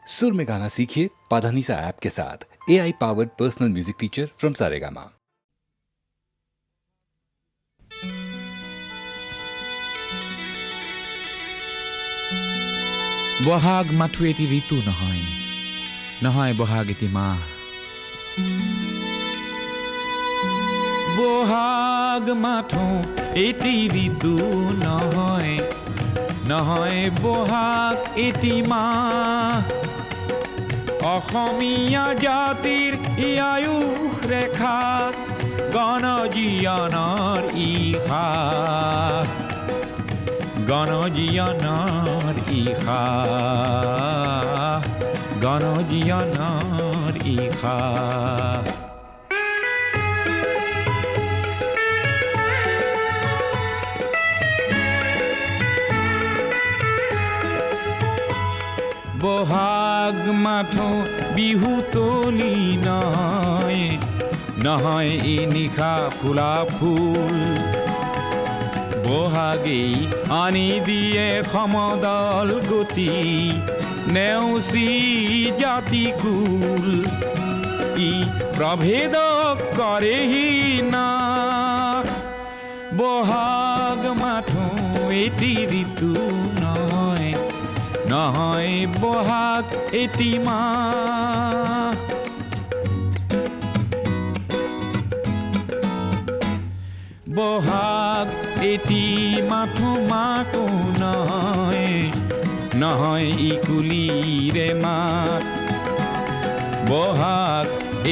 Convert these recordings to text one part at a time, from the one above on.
सुर में गाना सीखिए पाधानीसा ऐप के साथ। AI powered personal music teacher from Saregama. Bohag মাথো এটি ঋতু নহয়, নহয় বহাগ এটি মাহ। বহাগ মাথো এটি ঋতু নহয়, নহয় বহাগ এটি মাহ। অসমীয়া জাতিৰ আয়ুস ৰেখা, গণজীৱনৰ ইশা, গণজীৱনৰ ইশা, গণজীৱনৰ ইশা। বহাগ মাথো বিহু তলি নহয়, নহয় এই নিশা ফুলা ফুল। বহাগেই আনি দিয়ে সমদল গতি, নেওচি জাতি কুল। ই প্ৰভেদ কৰেহি নাশ, বহাগ মাথো এটি ঋতু নহয়, নহয় বহাগ এটি মাহ। বহাগ এটি মাথো মাতো নহয়, নহয় ইকুলিৰে মাত। বহাগ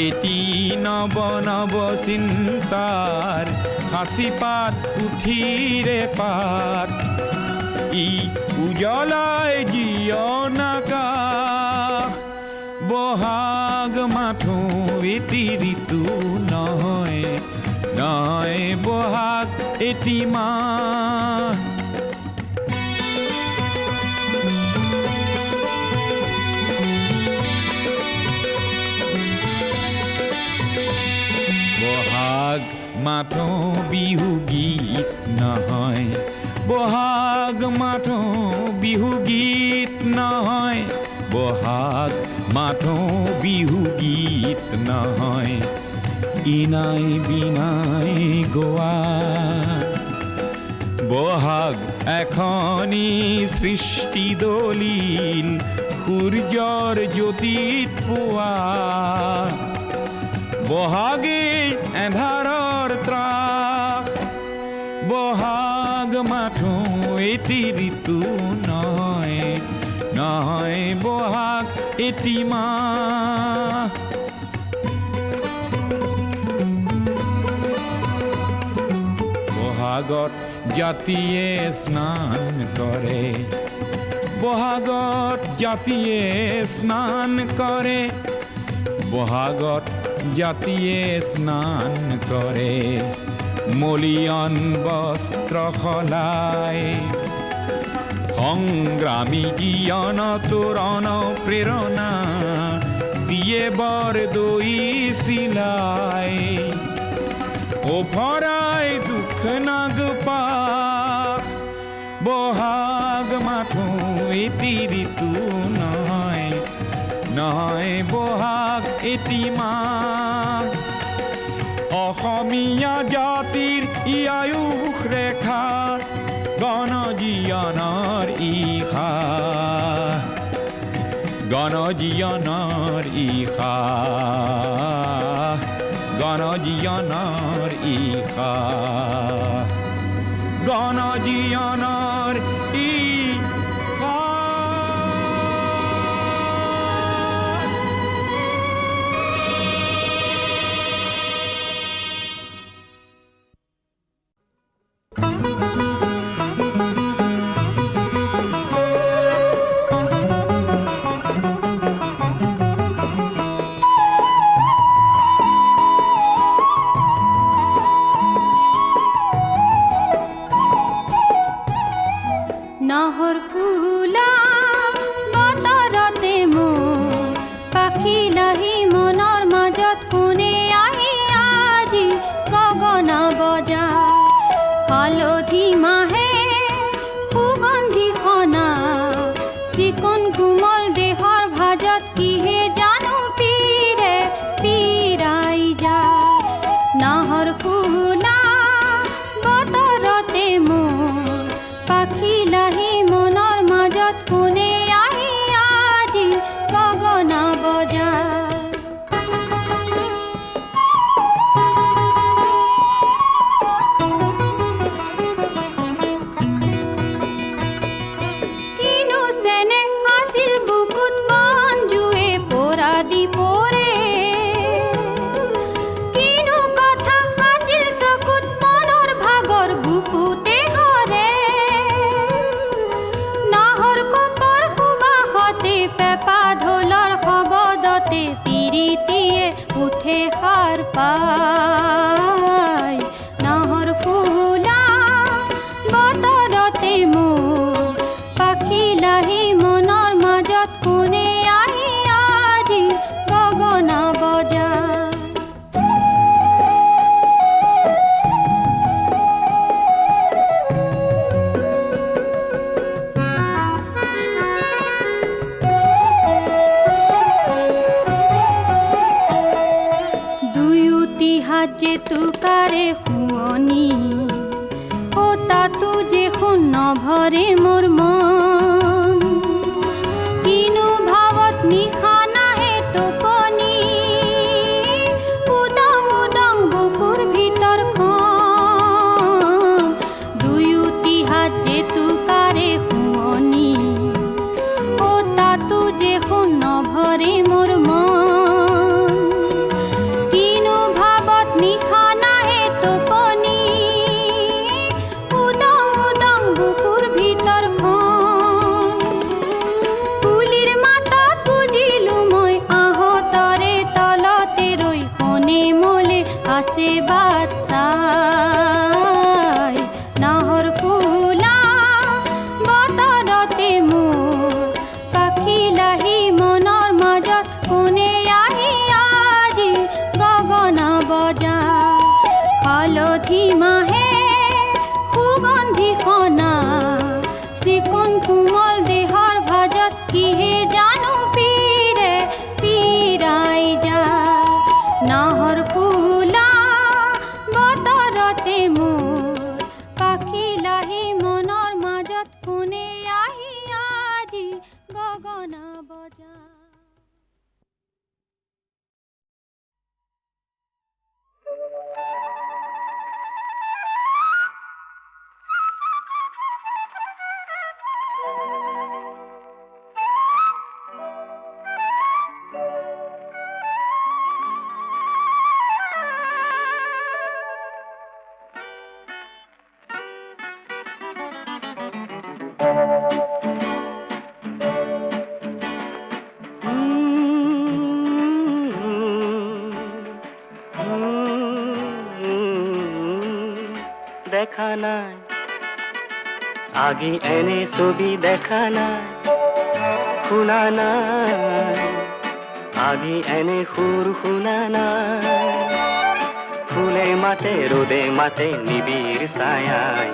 এটি নৱ নৱ চিন্তাৰ সাঁচি পাত পুথিৰে পাত। ই উজ্বলাই জীৱন আকাশ, বহাগ মাথো এটি ঋতু নহয়, নহয় বহাগ এটি মাহ। বহাগ মাথো বিহু গীত নহয়, বহাগ মাথো বিহু গীত নহয়, বহাগ মাথো বিহু গীত নহয়। ইনাই বিনাই গোৱা বহাগ এখনি সৃষ্টি দলিল, সূৰ্যৰ জ্যোতিত পোৱা। বহাগে এন্ধাৰৰ ত্ৰাস, বহাগ মাথো এটি ঋতু নহয়, নহয় বহাগ এটি মাহ। বহাগত জাতিয়ে স্নান কৰে, বহাগত জাতিয়ে স্নান কৰে, বহাগত জাতিয়ে স্নান কৰে। মলিয়ন বস্ত্ৰ সলাই, সংগ্ৰামী জীয়ন তোৰণ প্ৰেৰণা দিয়ে বৰ দৈ চিলাই। ওফৰাই দুখ নাগ পাশ, বহাগ মাথো এটি ঋতু নহয়, নহয় বহাগ এটি মাহ। অসমীয়া জাতিৰ আয়ুস ৰেখা, গণজীৱনৰ ইশা, গণজীৱনৰ ইশা, গণজীৱনৰ ইশা, গণজীৱনৰ ইশা। না দেখা নাই, আগে এনে ছবি দেখা নাই, শুনা নাই, আগে এনে সুৰ শুনা নাই। ফুলে মাতে ৰ'দে মাতে নিবিড় ছায়াই,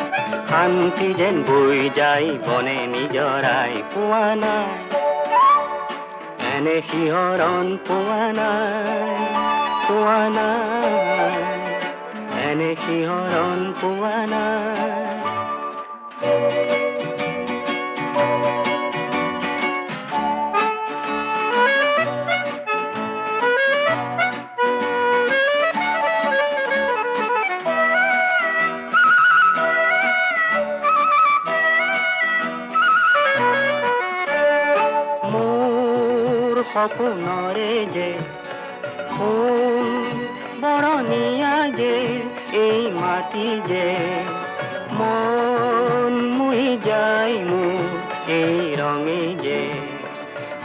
শান্তি যেন বৈ যায় বনে নিজৰাই। পোৱা নাই এনে শিহৰণ, পোৱা নাই, পোৱা নাই, এনে শিহৰণ পোৱা নাই। সপোনৰে যে সোণ বৰণীয়া যে এই মাটি যে, মন মুহি যায় মোৰ এই ৰঙে যে,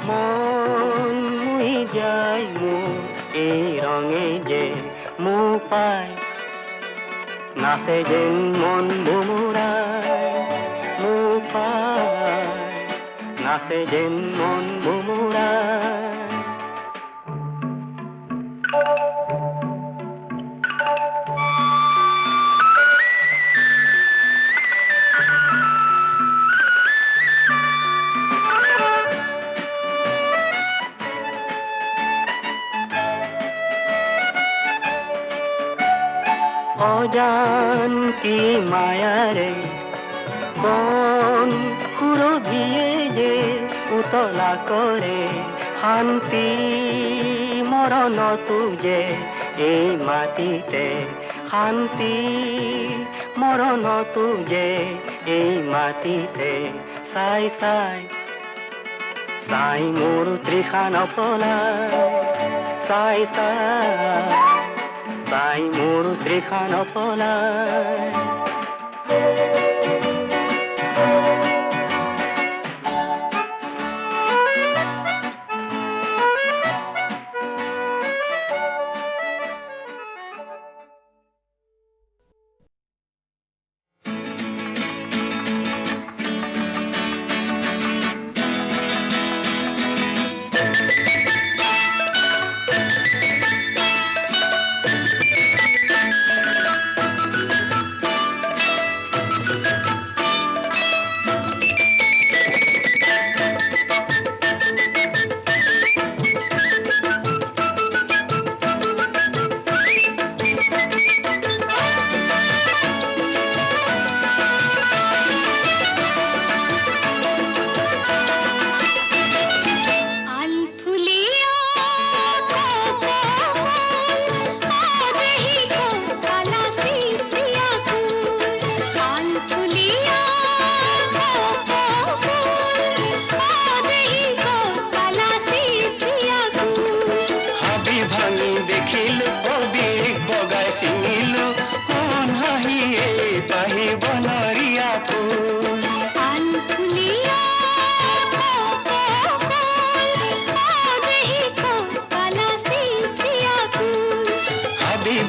মন মুহি যায় মোৰ এই ৰঙে যে। মোৰ পাই নাচে যেন মন মুমুৰাই, মোৰ পাই নাচে যেন মন মুমুৰাই। অজান কি মায়াৰে কোন সুৰভিয়ে যে উতলা কৰে, শান্তি মৰণতো যে এই মাটিতে, শান্তি মৰণতো যে এই মাটিতে। চাই চাই চাই মোৰ তৃষা নপলায়, চাই চাই চাই মোৰ তৃষা নপলায়।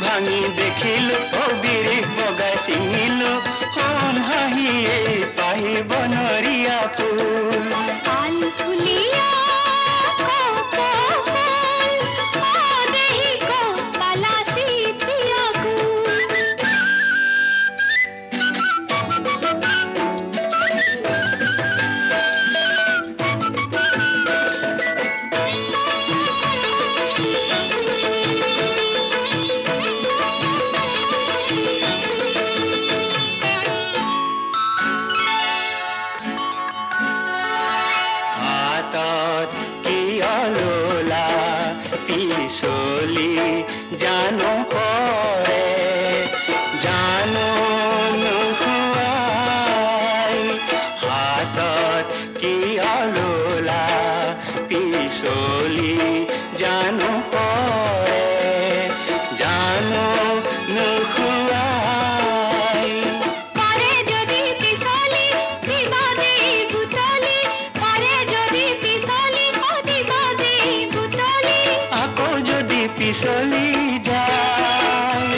ভাঙি দেখিলো কবিৰ বগা চিঙিলো, সোণ হাঁহিয়ে পাহি বনৰীয়া ফুল। পিছলি জানো পৰে জানো নোখোৱাই, হাতত কি আলোলা পিছলি জানো পৰে জানো নোখোৱাই। পৰে যদি পিছলি দিবা দেই বুটলি, পৰে যদি পিছলি দিবা দেই বুটলি। আকৌ যদি পিছলি যায়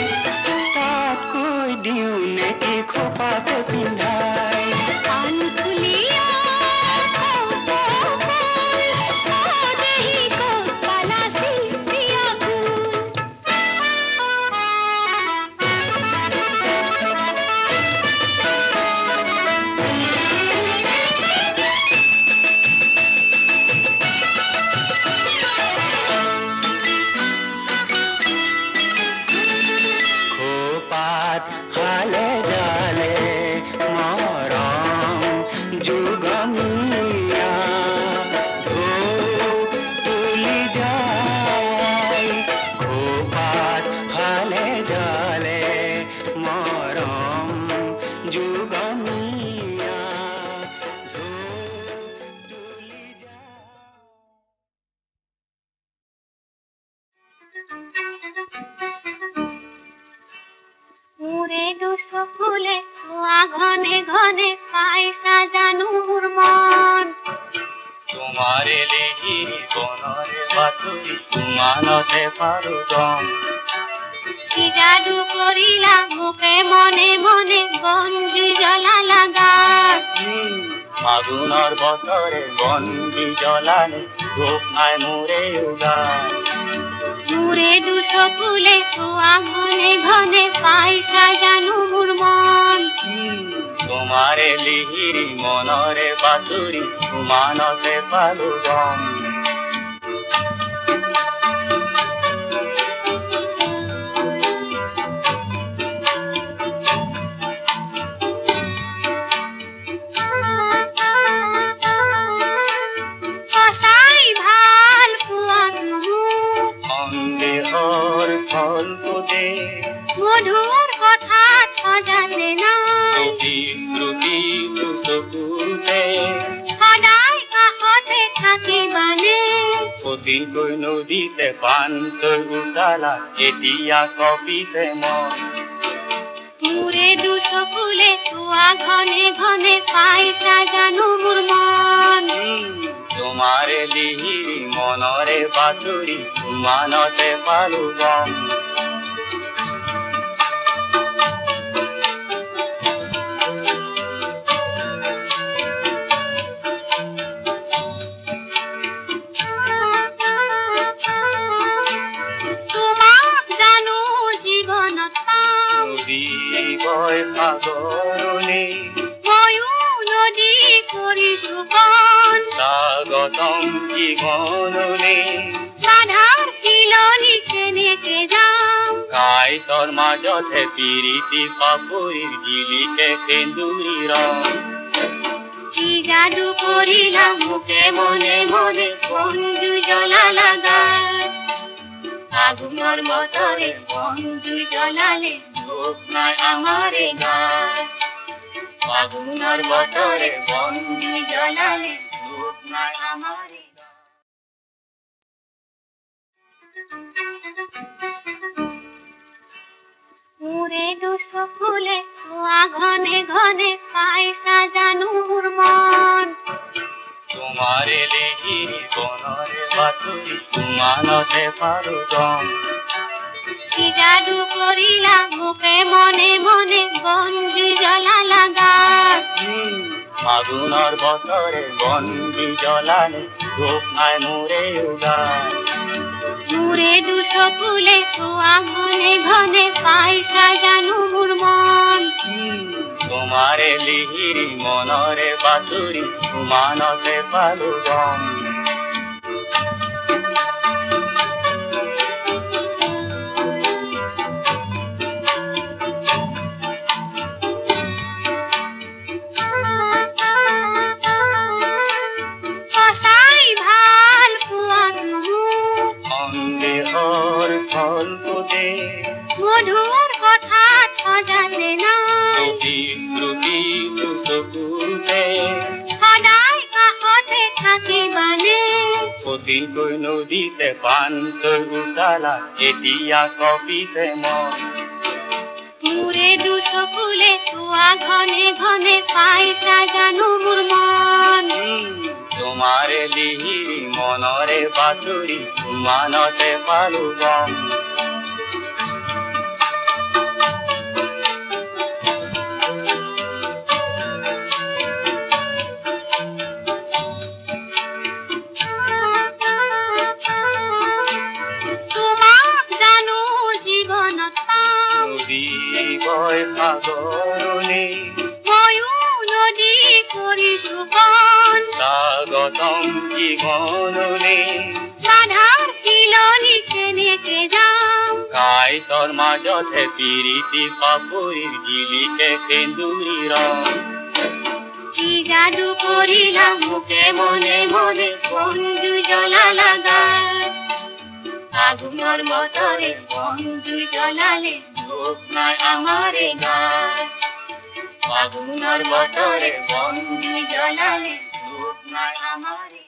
তাত কৈ দিওঁ নেকি হাতে পিন্ধাই কান খুলিয়া দেহি কো পালাসি প্রিয় ফুল খোপাত হালে জালে মরম যুগমিয়া তুলি যায় খোপাত হালে জালে মরম যুগমিয়া তুলি যায় মোরে দুশো ফুলে ছোঁয়া ঘনে ঘনে পাই সাজানো মোর মন তোমারে লিহিরি বনরে বাতুরি মানতে পারো দম কি জাদু করিলা মুখে মনে মনে বন্ধু জ্বলালা গাছ ফাগুনৰ বতৰে বন্দি জ্বলালে ৰূপ নাই মোৰে উগাৰ মোৰে দুশো ফুলে ছোঁয়া ঘনে ঘনে পাই সাজানো মোৰ মন তোমাৰে লিহিৰি মনৰে বাতুৰি মানতে পালো গম সঁচাই ভাল পোৱা মোক সন্দেহৰ ফলটোতে মধুৰ কথাত সজাতে নাই প্ৰতিশ্ৰুতি চকুতে সদায় কাষতে থাকিবানে কঠিনকৈ নদীতে পাণ চৈ উতালা এতিয়া কপিছে মন মোরে দুশো ফুলে ছোঁয়া ঘনে ঘনে পাই সাজানো মোর মন তোমাৰে লিহিৰি মনৰে বাতুৰি মানতে পালো গম তোমাক জানো জীৱনত পাম নদী বয় সাগৰলে ময়ো নদী কৰিছো কণ স্বাগতম জীৱনলে বাধাৰ চিলনি কেনেকে যাম কাইতৰ মাজতে পিৰিতি পাপৰিৰ জিলিকে সেন্দুৰী ৰং কি যাদু কৰিলা মুখে মনে মনে বন্ধু জ্বলালা গাছ আগুনৰ বতৰে বন্ধু জ্বলালে দুখ নাই আমাৰে গাছ আগুনৰ বতৰে বন্ধু জ্বলালে দুখ নাই আমাৰে মোৰে দুশো ফুলে ছোঁয়া ঘনে ঘনে পাই সাজানো মোৰ মন তোমাৰে লিহিৰি বনৰে বাতুৰি মানতে পাৰো গম কি জাদু কৰিলা মুখে মনে মনে বন্ধু জ্বলালা গাছ ফাগুনৰ বতৰে বন্দি জ্বলালে ৰূপ নাই মোৰে উগাৰ মোৰে দুশো ফুলে ছোঁয়া ঘনে ঘনে পাই সাজানো মোৰ মন তোমাৰে লিহিৰি মনৰে বাতুৰি মানতে পালো গম সঁচাই ভাল পোৱা মোক সন্দেহৰ ফলটোতে মধুৰ কথাত সজাতে নাই প্ৰতিশ্ৰুতি চকুতে সদায় কাষতে থাকিবানে কঠিনকৈ নদীতে পাণ চৈ উতালা এতিয়া কপিছে মন মোরে দুশো ফুলে ছোঁয়া ঘনে ঘনে পাই সাজানো মোর মন তোমাৰে লিহিৰি মনৰে বাতুৰি মানতে পালো গম সাগৰণী ময়ো নদী কৰিছো কণ স্বাগতম জীৱননী বাধাৰ চিলনি কেনেকে যাম কাইটৰ মাজতহে পিৰিতি পাপৰিৰ জিলিকে সেন্দুৰী ৰং কি যাদু কৰিলা মোকে মনে মনে বন্ধু জ্বলালা গাত আগুনৰ বতৰে বন্ধু জ্বলালে দুখ নাই আমাৰে গাত আগুনৰ বতৰে বন্ধু জ্বলালে দুখ নাই আমাৰে